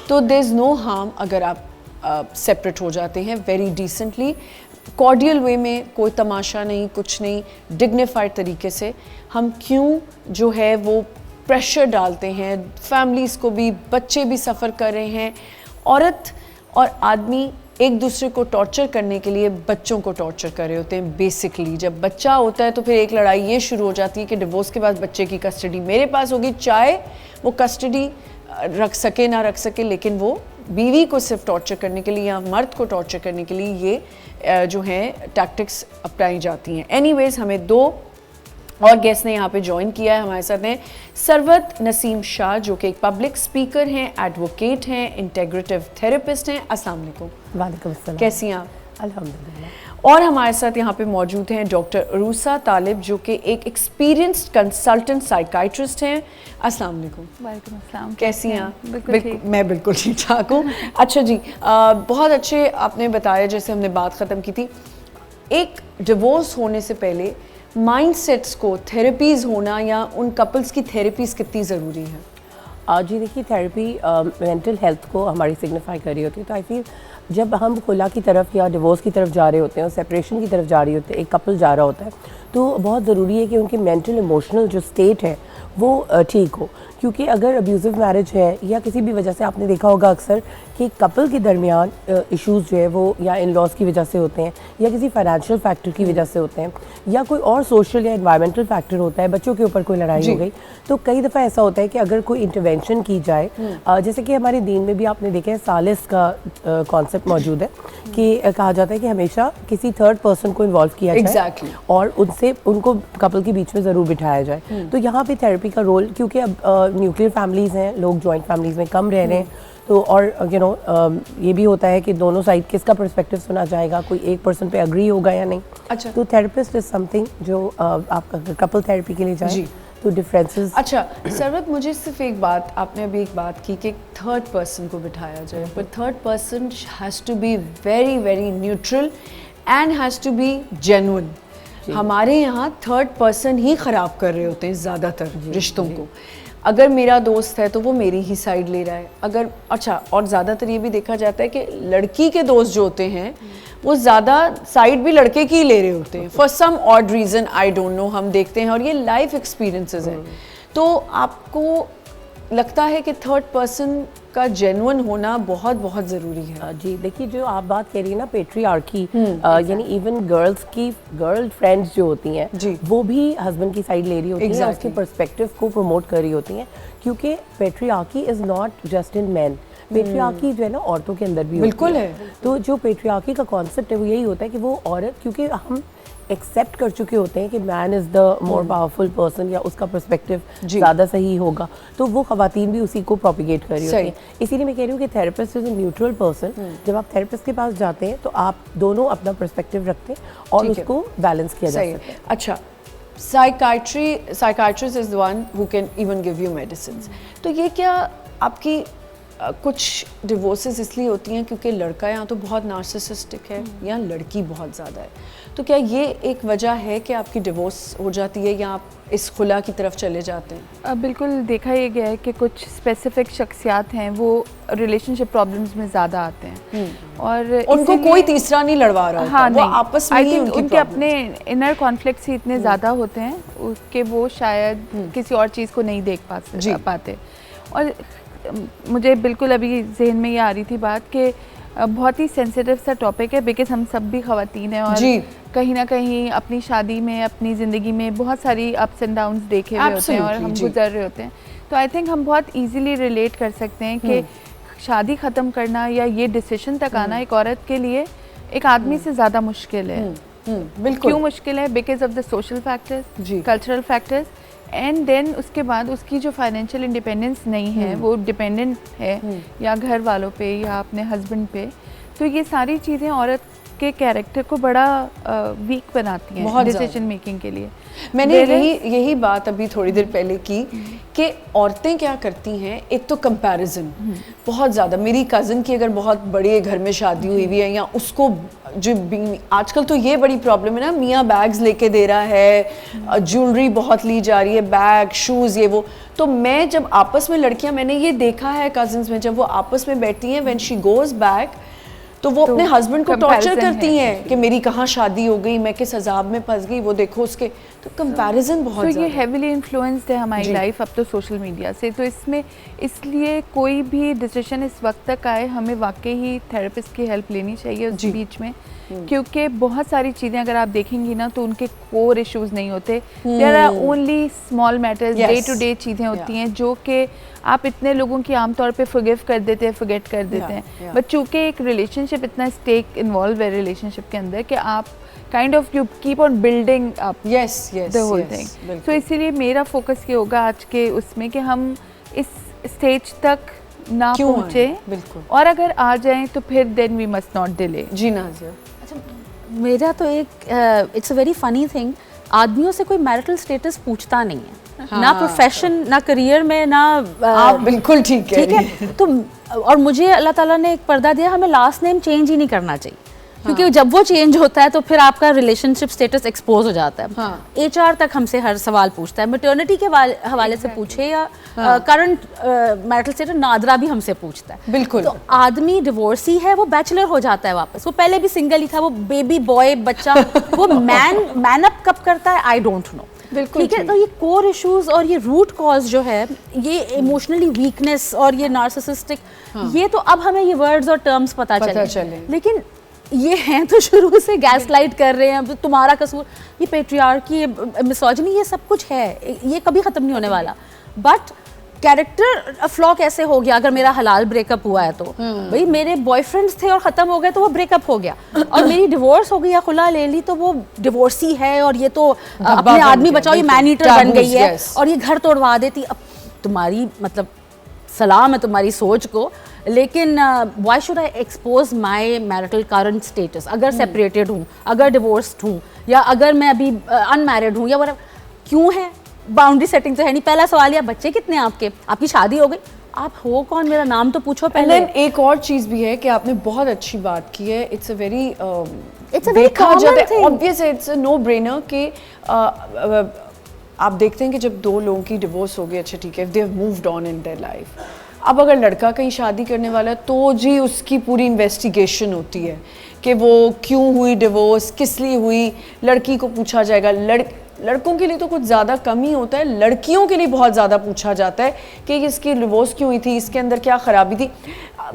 तो there is no harm अगर आप सेपरेट हो जाते हैं वेरी डिसेंटली, कॉर्डियल वे में, कोई तमाशा नहीं, कुछ नहीं, डिग्निफाइड तरीके से। हम क्यों जो है वो प्रेशर डालते हैं, फैमिलीज़ को भी, बच्चे भी सफ़र कर रहे हैं। औरत और आदमी एक दूसरे को टॉर्चर करने के लिए बच्चों को टॉर्चर कर रहे होते हैं बेसिकली। जब बच्चा होता है तो फिर एक लड़ाई ये शुरू हो जाती है कि डिवोर्स के बाद बच्चे की कस्टडी मेरे पास होगी, चाहे वो कस्टडी रख सके ना रख सके, लेकिन वो बीवी को सिर्फ टॉर्चर करने के लिए या मर्द को टॉर्चर करने के लिए ये जो हैं टैक्टिक्स अपनाई जाती हैं। एनीवेज, हमें 2 और गेस्ट ने यहाँ पे ज्वाइन किया है। हमारे साथ हैं सरवत नसीम शाह, जो कि एक पब्लिक स्पीकर हैं, एडवोकेट हैं, इंटेग्रेटिव थेरेपिस्ट हैं। अस्सलाम वालेकुम। वालेकुम अस्सलाम। कैसी हैं आप? अल्हम्दुलिल्लाह। और हमारे साथ यहाँ पे मौजूद हैं डॉक्टर अरूसा तालिब, जो कि एक एक्सपीरियंस्ड कंसल्टेंट साइकाइट्रिस्ट हैं। अस्सलाम वालेकुम। वालेकुम अस्सलाम। कैसी हैं आप? बिल्कुल ठीक। मैं बिल्कुल ठीक ठाक हूँ। अच्छा जी, बहुत अच्छे आपने बताया, जैसे हमने बात ख़त्म की थी, एक डिवोर्स होने से पहले माइंडसेट्स को थेरेपीज़ होना या उन कपल्स की थेरेपीज़ कितनी ज़रूरी है? जी देखिए, थेरेपी मेंटल हेल्थ को हमारी सिग्निफाई कर रही होती है। तो आई फील जब हम खुला की तरफ या डिवोर्स की तरफ जा रहे होते हैं और सेपरेशन की तरफ जा रही होते हैं, एक कपल जा रहा होता है, तो बहुत ज़रूरी है कि उनकी मेंटल इमोशनल जो स्टेट है वो ठीक हो। क्योंकि अगर अब्यूज़िव मैरिज है या किसी भी वजह से, आपने देखा होगा अक्सर कि कपल के दरमियान इश्यूज़ जो है वो या इन लॉज की वजह से होते हैं, या किसी फाइनेंशियल फैक्टर की वजह से होते हैं, या कोई और सोशल या एनवायरमेंटल फैक्टर होता है, बच्चों के ऊपर कोई लड़ाई हो गई, तो कई दफ़ा ऐसा होता है कि अगर कोई इंटरवेंशन की जाए, जैसे कि हमारे दीन में भी आपने देखा है सालिस का कॉन्सेप्ट मौजूद है कि कहा जाता है कि हमेशा किसी थर्ड पर्सन को इन्वॉल्व किया जाए और उनको कपल के बीच में ज़रूर बिठाया जाए। तो यहाँ पे थेरेपी का रोल, क्योंकि अब न्यूक्लियर फैमिलीज़ हैं, लोग जॉइंट फैमिलीज़ में कम रह रहे हैं, तो और ये भी होता है कि दोनों साइड किसका पर्सपेक्टिव सुना जाएगा, कोई एक पर्सन पे अग्री होगा या नहीं। अच्छा, तो थेरेपिस्ट इज समथिंग जो आप अगर कपल थेरेपी के लिए जाए तो डिफरेंसेस। अच्छा सरवत, मुझे सिर्फ एक बात, आपने अभी एक बात की कि थर्ड पर्सन को बिठाया जाए, पर third person has to be very very neutral and has to be genuine. हमारे यहाँ थर्ड पर्सन ही ख़राब कर रहे होते हैं ज़्यादातर रिश्तों को। अगर मेरा दोस्त है तो वो मेरी ही साइड ले रहा है, अगर अच्छा, और ज़्यादातर ये भी देखा जाता है कि लड़की के दोस्त जो होते हैं वो ज़्यादा साइड भी लड़के की ही ले रहे होते हैं for some odd reason, I don't know, हम देखते हैं और ये लाइफ एक्सपीरियंसेस हैं। तो आपको लगता है कि थर्ड पर्सन का जेन्युइन होना बहुत बहुत ज़रूरी है? जी देखिए, जो आप बात कह रही है ना पेट्रियार्की, यानी इवन गर्ल्स की गर्ल फ्रेंड्स जो होती हैं वो भी हस्बैंड की साइड ले रही होती हैं, उसके पर्सपेक्टिव को प्रमोट कर रही होती हैं, क्योंकि patriarchy is not just in man. Patriarchy जो है ना औरतों के अंदर भी बिल्कुल है। तो जो पेट्रियार्की का कॉन्सेप्ट है वो यही होता है कि वो औरत, क्योंकि हम एक्सेप्ट कर चुके होते हैं कि man is the more powerful person या उसका पर्सपेक्टिव ज़्यादा सही होगा, तो वो ख़वातीन भी उसी को प्रोपिगेट कर रही होती हैं। इसीलिए मैं कह रही हूँ कि therapist is a neutral person. जब आप थेरेपिस्ट के पास जाते हैं तो आप दोनों अपना पर्सपेक्टिव रखते हैं और उसको बैलेंस किया जा सकता है। अच्छा, psychiatrist is the one who can even give you medicines. तो ये क्या आपकी कुछ डिवोर्सेस इसलिए होती हैं क्योंकि लड़का यहाँ तो बहुत नार्सिसिस्टिक है या लड़की बहुत ज़्यादा है, तो क्या ये एक वजह है कि आपकी डिवोर्स हो जाती है या आप इस खुला की तरफ चले जाते हैं? बिल्कुल देखा ये गया है कि कुछ स्पेसिफिक शख्सियात हैं वो रिलेशनशिप प्रॉब्लम्स में ज़्यादा आते हैं और उनको कोई तीसरा नहीं लड़वा रहा होता। हाँ, वो आपस में ही उनके अपने इनर कॉन्फ्लिक्ट्स ही इतने ज़्यादा होते हैं कि वो शायद किसी और चीज़ को नहीं देख पाते। और मुझे बिल्कुल अभी जहन में ये आ रही थी बात कि बहुत ही सेंसिटिव सा टॉपिक है, बिकॉज हम सब भी ख़वातीन हैं और कहीं ना कहीं अपनी शादी में, अपनी ज़िंदगी में बहुत सारी अप्स एंड डाउन्स देखे हुए होते हैं और हम गुजर रहे होते हैं। तो आई थिंक हम बहुत इजीली रिलेट कर सकते हैं कि शादी ख़त्म करना या ये डिसीजन तक आना एक औरत के लिए एक आदमी से ज़्यादा मुश्किल है। बिल्कुल। क्यों मुश्किल है? Because of the social factors, cultural factors, and then उसके बाद उसकी जो फाइनेंशियल इंडिपेंडेंस नहीं है, वो डिपेंडेंट है या घर वालों पे या अपने हस्बैंड पे। तो ये सारी चीज़ें औरत आपके कैरेक्टर को बड़ा वीक बनाती बहुत हैं ज़्यादा। डिसीजन मेकिंग के लिए। मैंने Whereas- यही बात अभी थोड़ी देर पहले की कि औरतें क्या करती हैं, एक तो कंपैरिजन बहुत ज़्यादा। मेरी कज़न की अगर बहुत बड़े घर में शादी हुई हुई है, या उसको जो आजकल तो ये बड़ी प्रॉब्लम है ना, मियाँ बैग्स लेके दे रहा है, ज्वेलरी बहुत ली जा रही है, बैग शूज़ ये वो। तो मैं जब आपस में लड़कियां, मैंने ये देखा है कज़न्स में, जब वो आपस में बैठती हैं, व्हेन शी गोज़ बैक, तो वो अपने हस्बैंड को टॉर्चर comparison करती हैं कि मेरी कहाँ शादी हो गई, मैं किस अजाब में फंस गई, वो देखो उसके। तो कंपैरिजन बहुत तो ये ज़्यादा। हेविली इन्फ्लुएंस्ड है हमारी लाइफ अब तो सोशल मीडिया से। तो इसमें इसलिए कोई भी डिसीजन इस वक्त तक आए, हमें वाकई ही थेरेपिस्ट की हेल्प लेनी चाहिए उस बीच में, क्योंकि बहुत सारी चीज़ें अगर आप देखेंगी ना तो उनके कोर इश्यूज नहीं होते। There are only small matters, day to day चीज़ें होती हैं जो कि आप इतने लोगों की आमतौर पे फॉरगिव कर देते हैं, फॉरगेट कर देते हैं। बट चूंकि एक रिलेशनशिप इतना स्टेक इन्वॉल्व है रिलेशनशिप के अंदर कि आप kind of you keep on building up yes the whole thing. तो इसीलिए मेरा फोकस ये होगा आज के उसमें कि हम इस स्टेज तक ना क्यों आए? पहुँचे, बिल्कुल। और अगर आ जाएं तो फिर then we must not delay. जी नाज़िया। मेरा तो एक it's a very funny thing, आदमियों से कोई मैरिटल स्टेटस पूछता नहीं है, ना प्रोफेशन ना करियर में ना आप बिल्कुल ठीक है। ठीक है। तो और मुझे अल्लाह ताला ने एक पर्दा दिया, हमें लास्ट नेम चेंज ही नहीं करना चाहिए, क्योंकि जब वो चेंज होता है तो फिर आपका रिलेशनशिप स्टेटस एक्सपोज हो जाता है। HR तक हमसे हर सवाल पूछता है, मैटरनिटी के हवाले से पूछे या करंट मैरिटल स्टेटस, नादरा भी हमसे पूछता है। बिल्कुल। तो आदमी डिवोर्सी है, वो बैचलर हो जाता है वापस, वो पहले भी सिंगल ही था, वो बेबी बॉय बच्चा, वो मैन अप कब करता है आई डोंट नो। बिल्कुल ठीक है। तो ये कोर इश्यूज और ये रूट कॉज जो है, ये इमोशनली वीकनेस और ये नार्सिसिस्टिक, ये तो अब हमें ये वर्ड्स और टर्म्स पता चले, लेकिन ये हैं तो शुरू से गैसलाइट कर रहे हैं, तुम्हारा कसूर, ये पेट्रियार्की, मिसोजिनी, ये सब कुछ है, ये कभी खत्म नहीं होने वाला। बट कैरेक्टर फ्लॉ कैसे हो गया? अगर मेरा हलाल ब्रेकअप हुआ है तो भाई मेरे बॉयफ्रेंड्स थे और ख़त्म हो गए तो वो ब्रेकअप हो गया, और मेरी डिवोर्स हो गई या खुला ले ली तो वो डिवोर्सी है, और ये तो अपने आदमी बचाओ, ये मैन ईटर बन गई है और ये घर तोड़वा देती। अब तुम्हारी मतलब सलाम है तुम्हारी सोच को, लेकिन why should I expose my marital current status? अगर सेपरेटेड हूँ, अगर डिवोर्स्ड हूँ, या अगर मैं अभी अनमैरिड हूँ, या whatever, क्यों है? बाउंड्री सेटिंग तो है नहीं। पहला सवाल, या बच्चे कितने हैं आपके, आपकी शादी हो गई, आप हो कौन, मेरा नाम तो पूछो पहले। एक और चीज़ भी है कि आपने बहुत अच्छी बात की है, it's a very common thing. Obvious है, इट्स अ नो ब्रेनर कि आप देखते हैं कि जब दो लोगों की डिवोर्स हो गई, अच्छा ठीक है, if they have moved on in their life, अब अगर लड़का कहीं शादी करने वाला है तो जी उसकी पूरी इन्वेस्टिगेशन होती है कि वो क्यों हुई डिवोर्स, किस लिए हुई, लड़की को पूछा जाएगा। लड़कों के लिए तो कुछ ज़्यादा कम ही होता है, लड़कियों के लिए बहुत ज़्यादा पूछा जाता है कि इसकी डिवोर्स क्यों हुई थी, इसके अंदर क्या ख़राबी थी।